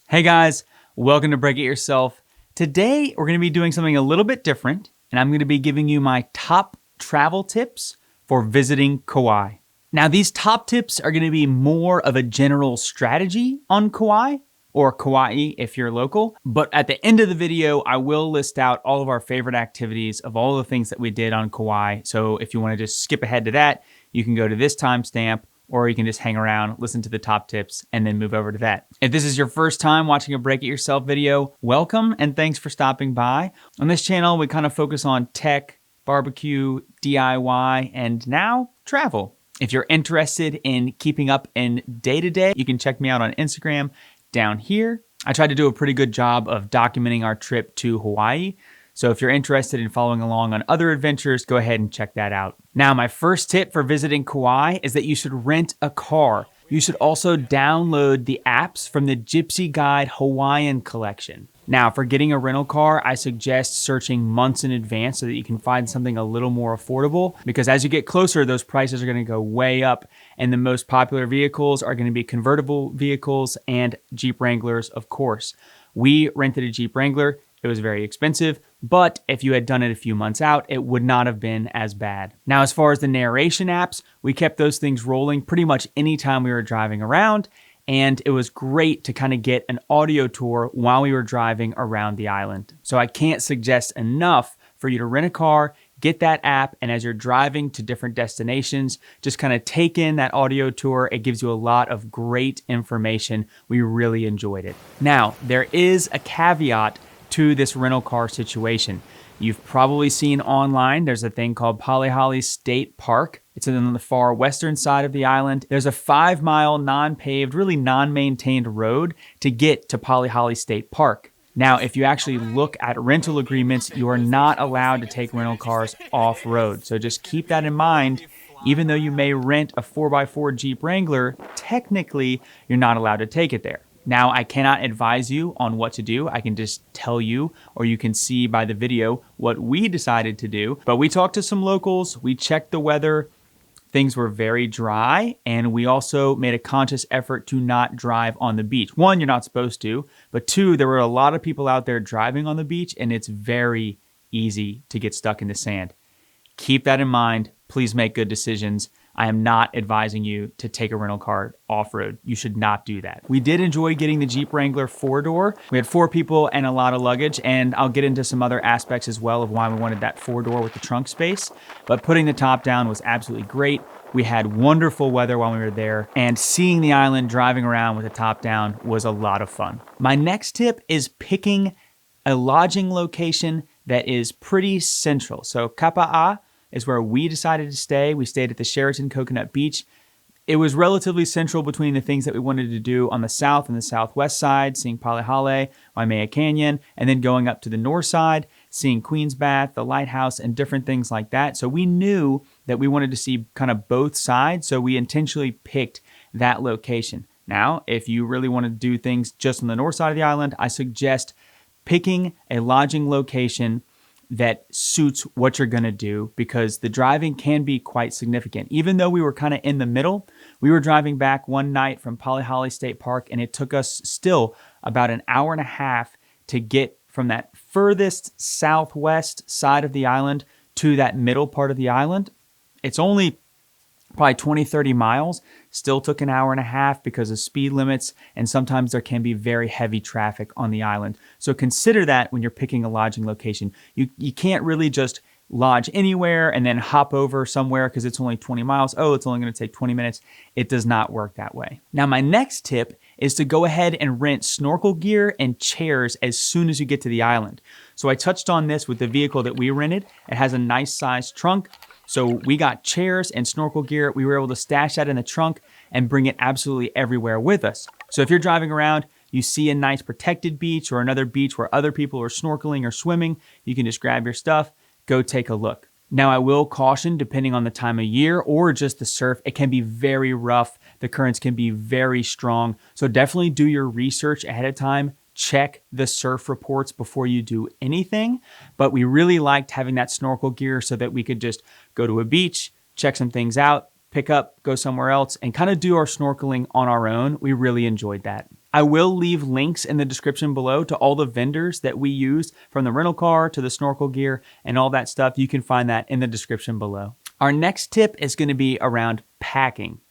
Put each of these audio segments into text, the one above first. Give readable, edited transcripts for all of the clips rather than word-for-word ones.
Hey guys, welcome to Break It Yourself. Today we're going to be doing something a little bit different, and I'm going to be giving you my top travel tips for visiting Kauai. Now these top tips are going to be more of a general strategy on Kauai, or Kauai if you're local, but at the end of the video I will list out all of our favorite activities of all the things that we did on Kauai. So if you want to just skip ahead to that, you can go to this timestamp, or you can just hang around, listen to the top tips, and then move over to that. If this is your first time watching a Break It Yourself video, welcome and thanks for stopping by. On this channel, we kind of focus on tech, barbecue, DIY, and now travel. If you're interested in keeping up in day-to-day, you can check me out on Instagram down here. I tried to do a pretty good job of documenting our trip to Hawaii. So if you're interested in following along on other adventures, go ahead and check that out. Now, my first tip for visiting Kauai is that you should rent a car. You should also download the apps from the Gypsy Guide Hawaiian collection. Now, for getting a rental car, I suggest searching months in advance so that you can find something a little more affordable, because as you get closer, those prices are going to go way up, and the most popular vehicles are going to be convertible vehicles and Jeep Wranglers, of course. We rented a Jeep Wrangler. It was very expensive, but if you had done it a few months out, it would not have been as bad. Now, as far as the narration apps, we kept those things rolling pretty much anytime we were driving around, and it was great to kind of get an audio tour while we were driving around the island. So I can't suggest enough for you to rent a car, get that app, and as you're driving to different destinations, just kind of take in that audio tour. It gives you a lot of great information. We really enjoyed it. Now, there is a caveat to this rental car situation. You've probably seen online, there's a thing called Polihale State Park. It's on the far western side of the island. There's a 5-mile non-paved, really non-maintained road to get to Polihale State Park. Now, if you actually look at rental agreements, you are not allowed to take rental cars off-road. So just keep that in mind. Even though you may rent a 4x4 Jeep Wrangler, technically you're not allowed to take it there. Now, I cannot advise you on what to do. I can just tell you, or you can see by the video what we decided to do. But we talked to some locals, we checked the weather, things were very dry, and we also made a conscious effort to not drive on the beach. One, you're not supposed to, but two, there were a lot of people out there driving on the beach, and it's very easy to get stuck in the sand. Keep that in mind. Please make good decisions. I am not advising you to take a rental car off-road. You should not do that. We did enjoy getting the Jeep Wrangler 4-door. We had 4 people and a lot of luggage, and I'll get into some other aspects as well of why we wanted that 4-door with the trunk space. But putting the top down was absolutely great. We had wonderful weather while we were there, and seeing the island driving around with the top down was a lot of fun. My next tip is picking a lodging location that is pretty central. So Kapa'a is where we decided to stay. We stayed at the Sheraton Coconut Beach. It was relatively central between the things that we wanted to do on the south and the southwest side, seeing Polihale, Waimea Canyon, and then going up to the north side, seeing Queen's Bath, the lighthouse, and different things like that. So we knew that we wanted to see kind of both sides, so we intentionally picked that location. Now, if you really want to do things just on the north side of the island, I suggest picking a lodging location that suits what you're gonna do, because the driving can be quite significant. Even though we were kind of in the middle, we were driving back one night from Polihale State Park, and it took us still about an hour and a half to get from that furthest southwest side of the island to that middle part of the island. It's only probably 20, 30 miles, still took an hour and a half because of speed limits, and sometimes there can be very heavy traffic on the island. So consider that when you're picking a lodging location. You can't really just lodge anywhere and then hop over somewhere because it's only 20 miles. Oh, it's only going to take 20 minutes. It does not work that way. Now, my next tip is to go ahead and rent snorkel gear and chairs as soon as you get to the island. So I touched on this with the vehicle that we rented. It has a nice sized trunk. So we got chairs and snorkel gear. We were able to stash that in the trunk and bring it absolutely everywhere with us. So if you're driving around, you see a nice protected beach or another beach where other people are snorkeling or swimming, you can just grab your stuff, go take a look. Now, I will caution, depending on the time of year or just the surf, it can be very rough. The currents can be very strong. So definitely do your research ahead of time. Check the surf reports before you do anything. But we really liked having that snorkel gear so that we could just go to a beach, check some things out, pick up, go somewhere else, and kind of do our snorkeling on our own. We really enjoyed that. I will leave links in the description below to all the vendors that we use, from the rental car to the snorkel gear and all that stuff. You can find that in the description below. Our next tip is going to be around packing.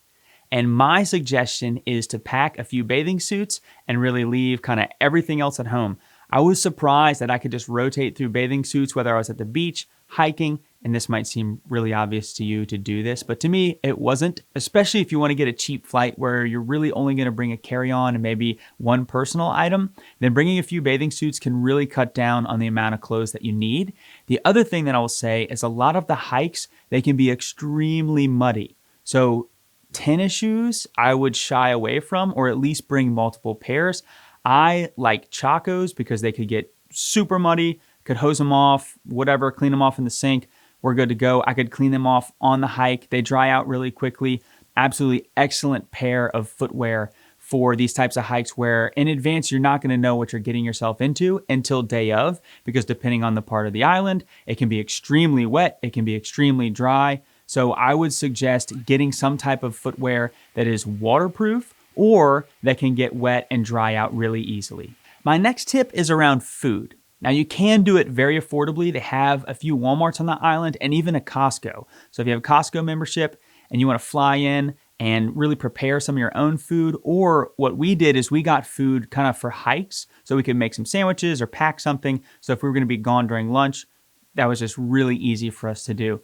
And my suggestion is to pack a few bathing suits and really leave kind of everything else at home. I was surprised that I could just rotate through bathing suits, whether I was at the beach, hiking, and this might seem really obvious to you to do this, but to me, it wasn't, especially if you want to get a cheap flight where you're really only going to bring a carry-on and maybe one personal item. Then bringing a few bathing suits can really cut down on the amount of clothes that you need. The other thing that I will say is a lot of the hikes, they can be extremely muddy. So tennis shoes, I would shy away from, or at least bring multiple pairs. I like Chacos because they could get super muddy, could hose them off, whatever, clean them off in the sink. We're good to go. I could clean them off on the hike. They dry out really quickly. Absolutely excellent pair of footwear for these types of hikes where in advance you're not going to know what you're getting yourself into until day of, because depending on the part of the island, it can be extremely wet, it can be extremely dry. So I would suggest getting some type of footwear that is waterproof or that can get wet and dry out really easily. My next tip is around food. Now you can do it very affordably. They have a few Walmarts on the island and even a Costco. So if you have a Costco membership and you want to fly in and really prepare some of your own food, or what we did is we got food kind of for hikes so we could make some sandwiches or pack something. So if we were going to be gone during lunch, that was just really easy for us to do.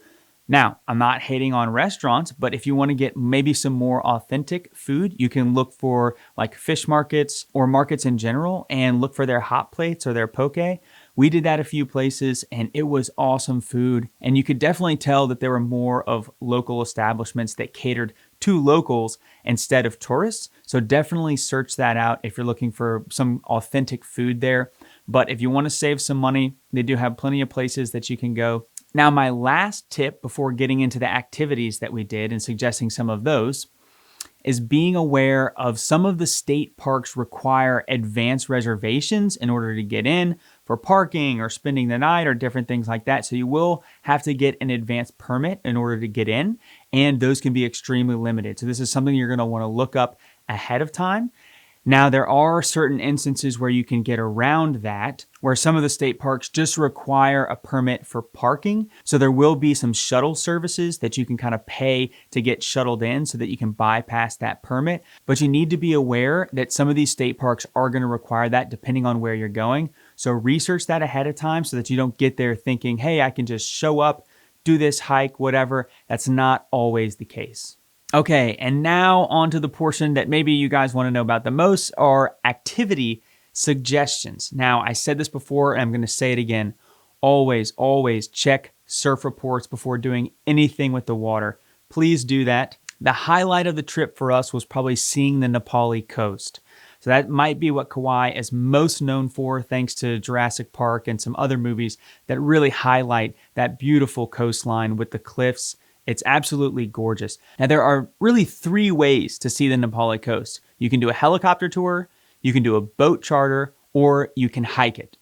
Now, I'm not hating on restaurants, but if you want to get maybe some more authentic food, you can look for like fish markets or markets in general and look for their hot plates or their poke. We did that a few places and it was awesome food. And you could definitely tell that there were more of local establishments that catered to locals instead of tourists. So definitely search that out if you're looking for some authentic food there. But if you want to save some money, they do have plenty of places that you can go. Now, my last tip before getting into the activities that we did and suggesting some of those is being aware of some of the state parks require advanced reservations in order to get in for parking or spending the night or different things like that. So you will have to get an advanced permit in order to get in, and those can be extremely limited. So this is something you're going to want to look up ahead of time. Now, there are certain instances where you can get around that, where some of the state parks just require a permit for parking. So there will be some shuttle services that you can kind of pay to get shuttled in so that you can bypass that permit. But you need to be aware that some of these state parks are going to require that depending on where you're going. So research that ahead of time so that you don't get there thinking, hey, I can just show up, do this hike, whatever. That's not always the case. Okay, and now on to the portion that maybe you guys want to know about the most, are activity suggestions. Now, I said this before, and I'm going to say it again. Always check surf reports before doing anything with the water. Please do that. The highlight of the trip for us was probably seeing the Nepali coast. So that might be what Kauai is most known for, thanks to Jurassic Park and some other movies that really highlight that beautiful coastline with the cliffs. It's absolutely gorgeous. Now, there are really 3 ways to see the Nepali coast. You can do a helicopter tour, you can do a boat charter, or you can hike it.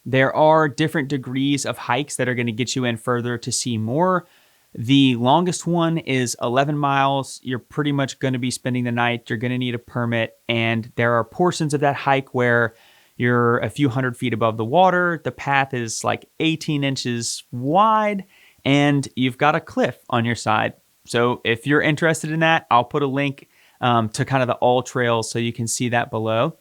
There are different degrees of hikes that are going to get you in further to see more. The longest one is 11 miles. You're pretty much going to be spending the night. You're going to need a permit. And there are portions of that hike where you're a few hundred feet above the water. The path is like 18 inches wide. And you've got a cliff on your side. So if you're interested in that, I'll put a link to kind of the all trails so you can see that below.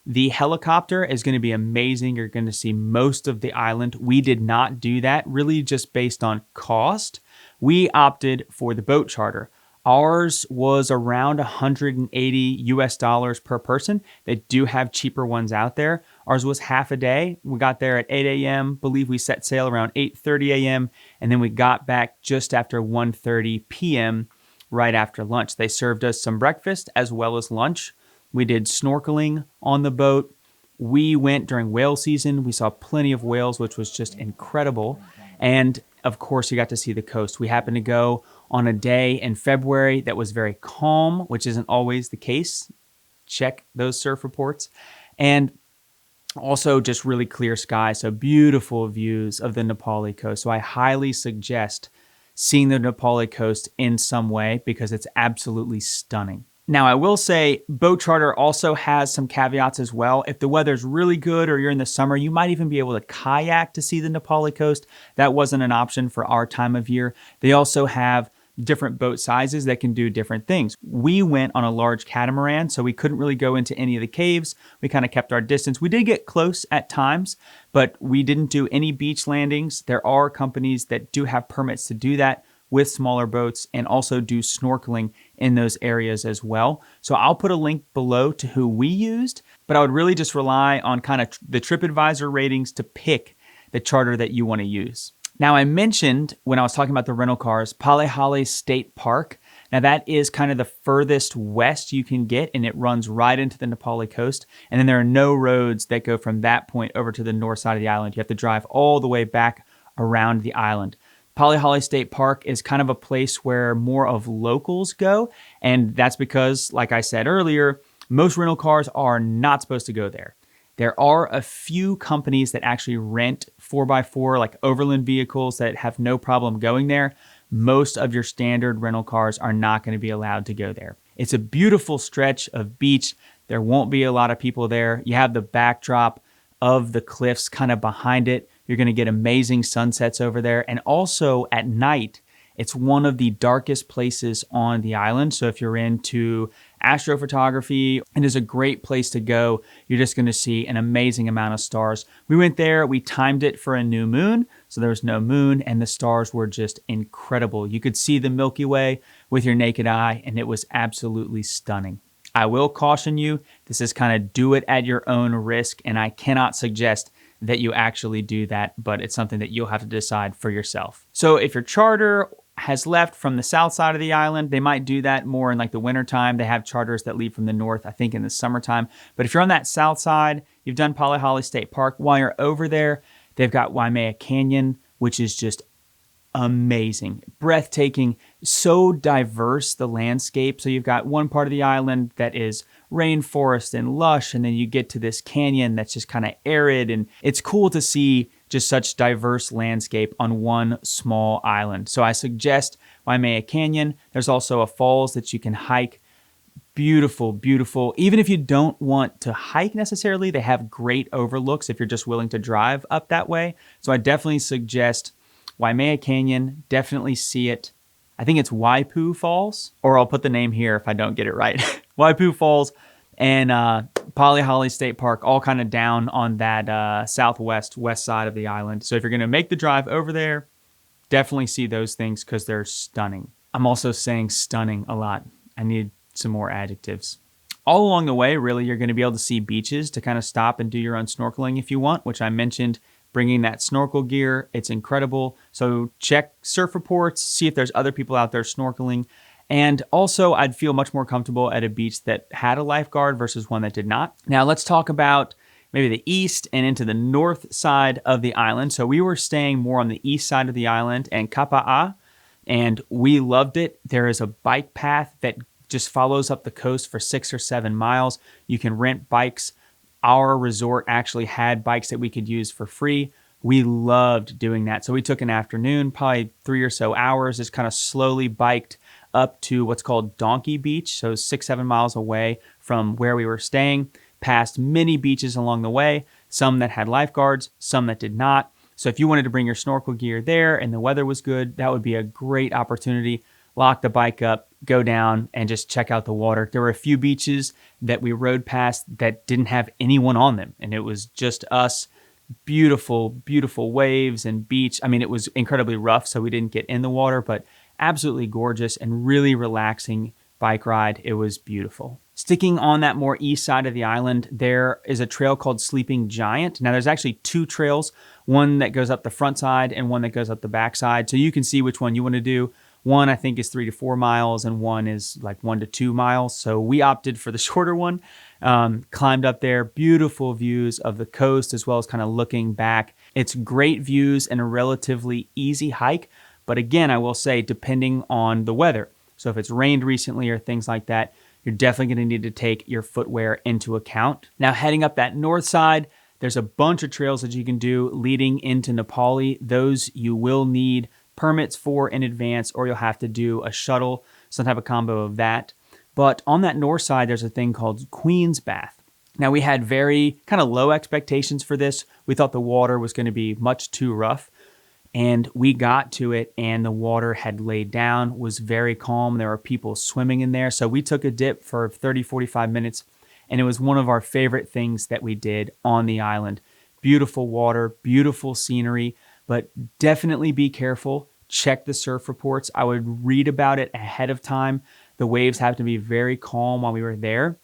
The helicopter is going to be amazing. You're going to see most of the island. We did not do that, really just based on cost. We opted for the boat charter. Ours was around $180 per person. They do have cheaper ones out there. Ours was half a day. We got there at 8 a.m. Believe we set sail around 8:30 a.m. And then we got back just after 1:30 p.m. right after lunch. They served us some breakfast as well as lunch. We did snorkeling on the boat. We went during whale season. We saw plenty of whales, which was just incredible. And of course, you got to see the coast. We happened to go on a day in February that was very calm, which isn't always the case. Check those surf reports. And also just really clear skies, so beautiful views of the Nepali coast. So I highly suggest seeing the Nepali coast in some way because it's absolutely stunning. Now, I will say boat charter also has some caveats as well. If the weather's really good or you're in the summer, you might even be able to kayak to see the Nepali coast. That wasn't an option for our time of year. They also have different boat sizes that can do different things. We went on a large catamaran, so we couldn't really go into any of the caves. We kind of kept our distance. We did get close at times, but we didn't do any beach landings. There are companies that do have permits to do that with smaller boats and also do snorkeling in those areas as well. So I'll put a link below to who we used, but I would really just rely on kind of the TripAdvisor ratings to pick the charter that you want to use. Now, I mentioned when I was talking about the rental cars, Polihale State Park. Now, that is kind of the furthest west you can get, and it runs right into the Nepali coast. And then there are no roads that go from that point over to the north side of the island. You have to drive all the way back around the island. Polihale State Park is kind of a place where more of locals go, and that's because, like I said earlier, most rental cars are not supposed to go there. There are a few companies that actually rent 4x4, like overland vehicles that have no problem going there. Most of your standard rental cars are not going to be allowed to go there. It's a beautiful stretch of beach. There won't be a lot of people there. You have the backdrop of the cliffs kind of behind it. You're going to get amazing sunsets over there. And also at night, it's one of the darkest places on the island. So if you're into astrophotography, it is a great place to go. You're just going to see an amazing amount of stars. We went there, we timed it for a new moon. So there was no moon and the stars were just incredible. You could see the Milky Way with your naked eye and it was absolutely stunning. I will caution you, this is kind of do it at your own risk, and I cannot suggest that you actually do that, but it's something that you'll have to decide for yourself. So if your charter has left from the south side of the island, they might do that more in like the wintertime. They have charters that leave from the north, I think in the summertime. But if you're on that south side, you've done Polihale State Park. While you're over there, they've got Waimea Canyon, which is just amazing, breathtaking, so diverse, the landscape. So you've got one part of the island that is rainforest and lush, and then you get to this canyon that's just kind of arid, and it's cool to see just such diverse landscape on one small island. So I suggest Waimea Canyon. There's also a falls that you can hike. Beautiful, beautiful. Even if you don't want to hike necessarily, they have great overlooks if you're just willing to drive up that way. So I definitely suggest Waimea Canyon, definitely see it. I think it's Waipo'o Falls, or I'll put the name here if I don't get it right. Waipo'o Falls and Polihale State Park, all kind of down on that west side of the island. So if you're going to make the drive over there, definitely see those things because they're stunning. I'm also saying stunning a lot. I need some more adjectives. All along the way, really, you're going to be able to see beaches to kind of stop and do your own snorkeling if you want, which I mentioned. Bringing that snorkel gear, it's incredible. So check surf reports, see if there's other people out there snorkeling. And also, I'd feel much more comfortable at a beach that had a lifeguard versus one that did not. Now, let's talk about maybe the east and into the north side of the island. So we were staying more on the east side of the island and Kapa'a, and we loved it. There is a bike path that just follows up the coast for 6 or 7 miles. You can rent bikes. Our resort actually had bikes that we could use for free. We loved doing that. So we took an afternoon, probably 3 or so hours, just kind of slowly biked up to what's called Donkey Beach. So 6-7 miles away from where we were staying, past many beaches along the way, some that had lifeguards, some that did not. So if you wanted to bring your snorkel gear there and the weather was good, that would be a great opportunity. Lock the bike up, go down and just check out the water. There were a few beaches that we rode past that didn't have anyone on them, and it was just us. Beautiful, beautiful waves and beach. I mean, it was incredibly rough, so we didn't get in the water, but absolutely gorgeous and really relaxing bike ride. It was beautiful. Sticking on that more east side of the island, there is a trail called Sleeping Giant. Now, there's actually 2 trails, one that goes up the front side and one that goes up the back side, so you can see which one you want to do. One, I think, is 3 to 4 miles, and one is like 1 to 2 miles. So we opted for the shorter one, climbed up there, beautiful views of the coast, as well as kind of looking back. It's great views and a relatively easy hike. But again, I will say, depending on the weather. So if it's rained recently or things like that, you're definitely going to need to take your footwear into account. Now, heading up that north side, there's a bunch of trails that you can do leading into Nepali. Those you will need permits for in advance, or you'll have to do a shuttle, some type of combo of that. But on that north side, there's a thing called Queen's Bath. Now, we had very kind of low expectations for this. We thought the water was going to be much too rough. And we got to it and the water had laid down, was very calm. There were people swimming in there. So we took a dip for 30, 45 minutes. And it was one of our favorite things that we did on the island. Beautiful water, beautiful scenery, but definitely be careful. Check the surf reports. I would read about it ahead of time. The waves have to be very calm while we were there.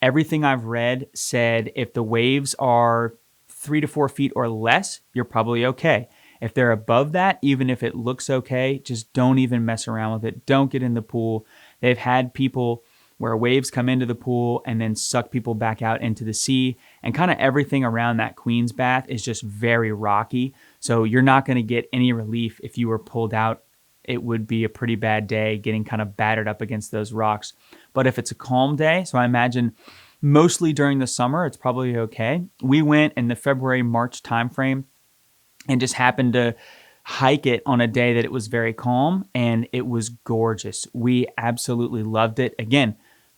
Everything I've read said if the waves are 3 to 4 feet or less, you're probably okay. If they're above that, even if it looks okay, just don't even mess around with it. Don't get in the pool. They've had people where waves come into the pool and then suck people back out into the sea. And kind of everything around that Queen's Bath is just very rocky. So you're not going to get any relief if you were pulled out. It would be a pretty bad day getting kind of battered up against those rocks. But if it's a calm day, so I imagine mostly during the summer, it's probably okay. We went in the February, March timeframe and just happened to hike it on a day that it was very calm and it was gorgeous. We absolutely loved it. Again,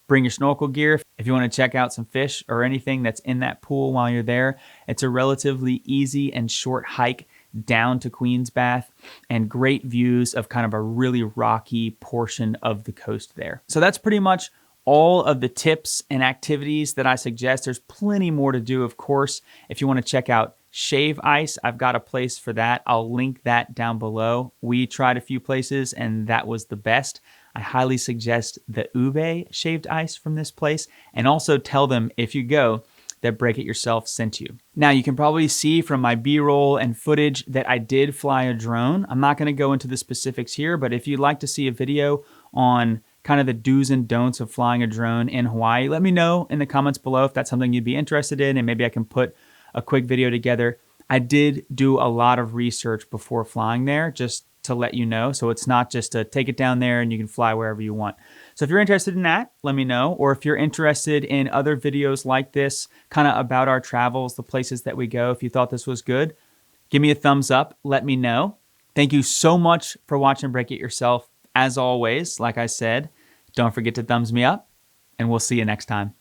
bring your snorkel gear if you want to check out some fish or anything that's in that pool while you're there. It's a relatively easy and short hike down to Queen's Bath and great views of kind of a really rocky portion of the coast there. So that's pretty much all of the tips and activities that I suggest. There's plenty more to do, of course. If you want to check out shave ice, I've got a place for that. I'll link that down below. We tried a few places and that was the best. I highly suggest the ube shaved ice from this place, and also tell them if you go that Break It Yourself sent you. Now, you can probably see from my B-roll and footage that I did fly a drone. I'm not going to go into the specifics here, but if you'd like to see a video on kind of the do's and don'ts of flying a drone in Hawaii, let me know in the comments below if that's something you'd be interested in, and maybe I can put a quick video together. I did do a lot of research before flying there, just to let you know. So it's not just to take it down there and you can fly wherever you want. So if you're interested in that, let me know. Or if you're interested in other videos like this, kind of about our travels, the places that we go, if you thought this was good, give me a thumbs up, let me know. Thank you so much for watching Break It Yourself. As always, like I said, don't forget to thumbs me up, and we'll see you next time.